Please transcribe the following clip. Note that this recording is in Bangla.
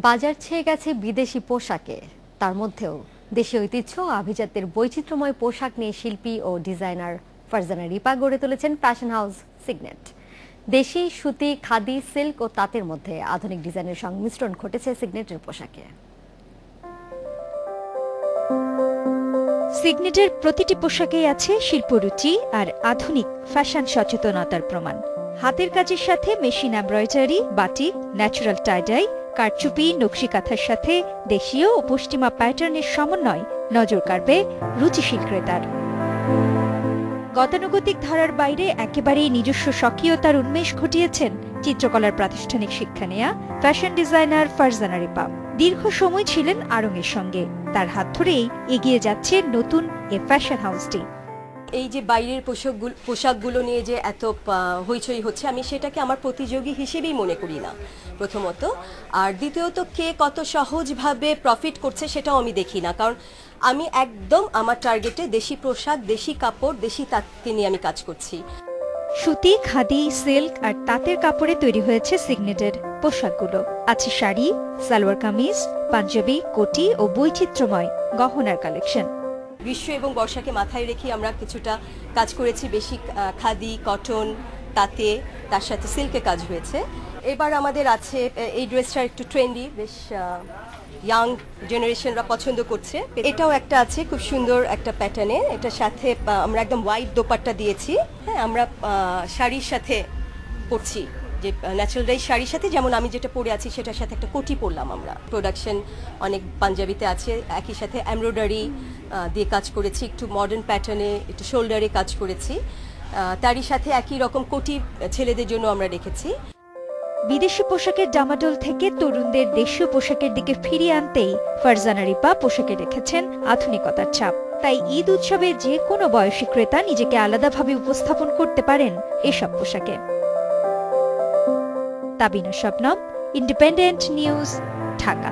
বাজার ছেয়ে গেছে বিদেশি পোশাকে, তার মধ্যেও দেশীয় ঐতিহ্য আভিজাত্যের বৈচিত্র্যময় পোশাক নিয়ে শিল্পী ও ডিজাইনার ফারজানা রিপা গড়ে তুলেছেন ফ্যাশন হাউস সিগনেট। দেশি সুতি, খাদি, সিল্ক ও তাঁতের মধ্যে আধুনিক ডিজাইনের সংমিশ্রণ ঘটেছে সিগনেটের পোশাকে। সিগনেটের প্রতিটি পোশাকেই আছে শিল্পরুচি আর আধুনিক ফ্যাশন সচেতনতার প্রমাণ। হাতের কাজের সাথে machine embroidery, batik, natural tie-dye, কারচুপি, নকশি কাঁথার সাথে দেশীয় ও পশ্চিমা প্যাটার্নের সমন্বয় নজর কাড়বে রুচিশীল ক্রেতার। গতানুগতিক ধারার বাইরে একেবারেই নিজস্ব স্বকীয়তার উন্মেষ ঘটিয়েছেন চিত্রকলার প্রাতিষ্ঠানিক শিক্ষা নেয়া ফ্যাশন ডিজাইনার ফারজানা রিপা। দীর্ঘ সময় ছিলেন আড়ং-এর সঙ্গে, তার হাত ধরেই এগিয়ে যাচ্ছে নতুন এ ফ্যাশন হাউসটি। এই যে বাইরের পোশাকগুলো নিয়ে যে এত হইচই হচ্ছে, আমি সেটাকে আমার প্রতিযোগী হিসেবেই মনে করি না প্রথমত। আর দ্বিতীয়ত, কে কত সহজভাবে প্রফিট করছে সেটাও আমি দেখি না, কারণ আমি একদম আমার টার্গেটে দেশি পোশাক, দেশি কাপড়, দেশি তাঁতকে নিয়ে আমি কাজ করছি। সুতি, খাদি, সিল্ক আর তাঁতের কাপড়ে তৈরি হয়েছে সিগনেটের পোশাকগুলো। আছে শাড়ি, সালোয়ার কামিজ, পাঞ্জাবি, কোটি ও বৈচিত্র্যময় গহনার কালেকশন। গ্রীষ্ম এবং বর্ষাকে মাথায় রেখে আমরা কিছুটা কাজ করেছি, বেশি খাদি, কটন, তাঁতে, তার সাথে সিল্কে কাজ হয়েছে। এবার আমাদের আছে এই ড্রেসটা একটু ট্রেন্ডি, বেশ ইয়াং জেনারেশনরা পছন্দ করছে। এটাও একটা আছে খুব সুন্দর একটা প্যাটার্নে, এটার সাথে আমরা একদম হোয়াইট দোপাট্টা দিয়েছি। হ্যাঁ, আমরা শাড়ির সাথে পরছি, যে ন্যাচারাল ডাই শাড়ির সাথে যেমন আমি যেটা পরে আছি সেটার সাথে একটা কোটি পরলাম আমরা। প্রোডাকশন অনেক পাঞ্জাবিতে আছে, একই সাথে এমব্রয়ডারি দিয়ে কাজ করেছি, একটু মডার্ন প্যাটার্নে, একটু শোল্ডারে কাজ করেছি, তারই সাথে একই রকম কোটি ছেলেদের জন্য আমরা রেখেছি। বিদেশি পোশাকের ডামাডোল থেকে তরুণদের দেশীয় পোশাকের দিকে ফিরিয়ে আনতেই ফারজানা রিপা পোশাকে রেখেছেন আধুনিকতার ছাপ। তাই ঈদ উৎসবে যে কোনো বয়সী ক্রেতা নিজেকে আলাদাভাবে উপস্থাপন করতে পারেন এসব পোশাকে। Tabina Shabnam, independent news, Dhaka.